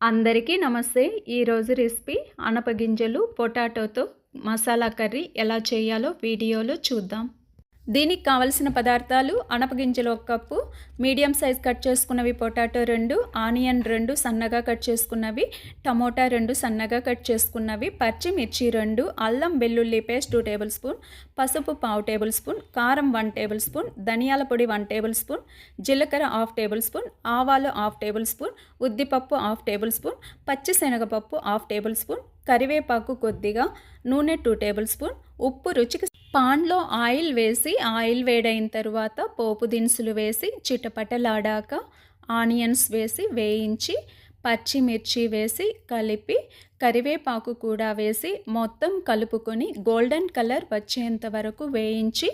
అందరికీ నమస్తే. ఈరోజు రెసిపీ అనపగింజలు పొటాటోతో మసాలా కర్రీ ఎలా చేయాలో వీడియోలో చూద్దాం. దీనికి కావలసిన పదార్థాలు: అనపగింజలు 1 కప్పు, మీడియం సైజ్ కట్ చేసుకున్నవి పొటాటో 2, ఆనియన్ 2 సన్నగా కట్ చేసుకున్నవి, టమోటా 2 సన్నగా కట్ చేసుకున్నవి, పచ్చిమిర్చి 2, అల్లం వెల్లుల్లి పేస్ట్ 2 టేబుల్ స్పూన్, పసుపు 1/2 టేబుల్ స్పూన్, కారం 1 టేబుల్ స్పూన్, ధనియాల పొడి 1 టేబుల్ స్పూన్, జీలకర్ర 1/2 టేబుల్ స్పూన్, ఆవాలు 1/2 టేబుల్ స్పూన్, ఉద్దిపప్పు 1/2 టేబుల్ స్పూన్, పచ్చిశనగపప్పు 1/2 టేబుల్ స్పూన్, కరివేపాకు కొద్దిగా, నూనె 2 టేబుల్ స్పూన్, ఉప్పు రుచికి. పాన్లో ఆయిల్ వేసి ఆయిల్ వేడైన తర్వాత పోపు దినుసులు వేసి చిటపటలాడాక ఆనియన్స్ వేసి వేయించి, పచ్చిమిర్చి వేసి కలిపి, కరివేపాకు కూడా వేసి మొత్తం కలుపుకొని గోల్డెన్ కలర్ వచ్చేంత వరకు వేయించి,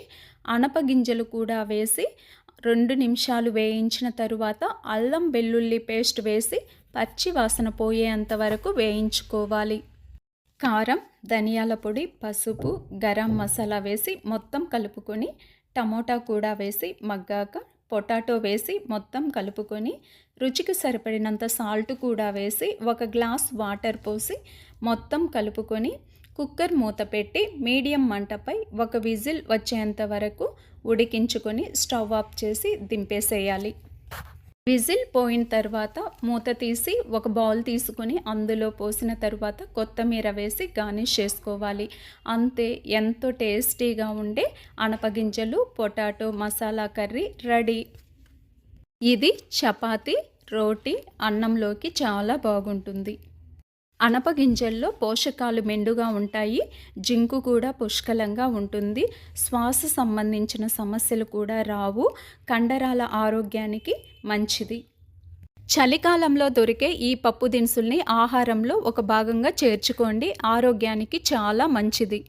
అనపగింజలు కూడా వేసి 2 నిమిషాలు వేయించిన తరువాత అల్లం వెల్లుల్లి పేస్ట్ వేసి పచ్చి వాసన పోయేంత వరకు వేయించుకోవాలి. కారం, ధనియాల పొడి, పసుపు, గరం మసాలా వేసి మొత్తం కలుపుకొని, టమోటా కూడా వేసి మగ్గాక పొటాటో వేసి మొత్తం కలుపుకొని, రుచికి సరిపడినంత సాల్ట్ కూడా వేసి 1 గ్లాస్ వాటర్ పోసి మొత్తం కలుపుకొని, కుక్కర్ మూత పెట్టి మీడియం మంటపై 1 విజిల్ వచ్చేంత వరకు ఉడికించుకొని స్టవ్ ఆఫ్ చేసి దింపేసేయాలి. విజిల్ పోయిన తర్వాత మూత తీసి ఒక బౌల్ తీసుకొని అందులో పోసిన తర్వాత కొత్తిమీర వేసి గార్నిష్ చేసుకోవాలి. అంతే, ఎంతో టేస్టీగా ఉండే అనపగింజలు పొటాటో మసాలా కర్రీ రెడీ. ఇది చపాతీ, రోటీ, అన్నంలోకి చాలా బాగుంటుంది. అనపగింజల్లో పోషకాలు మెండుగా ఉంటాయి. జింకు కూడా పుష్కలంగా ఉంటుంది. శ్వాస సంబంధించిన సమస్యలు కూడా రావు. కండరాల ఆరోగ్యానికి మంచిది. చలికాలంలో దొరికే ఈ పప్పు దినుసుల్ని ఆహారంలో ఒక భాగంగా చేర్చుకోండి. ఆరోగ్యానికి చాలా మంచిది.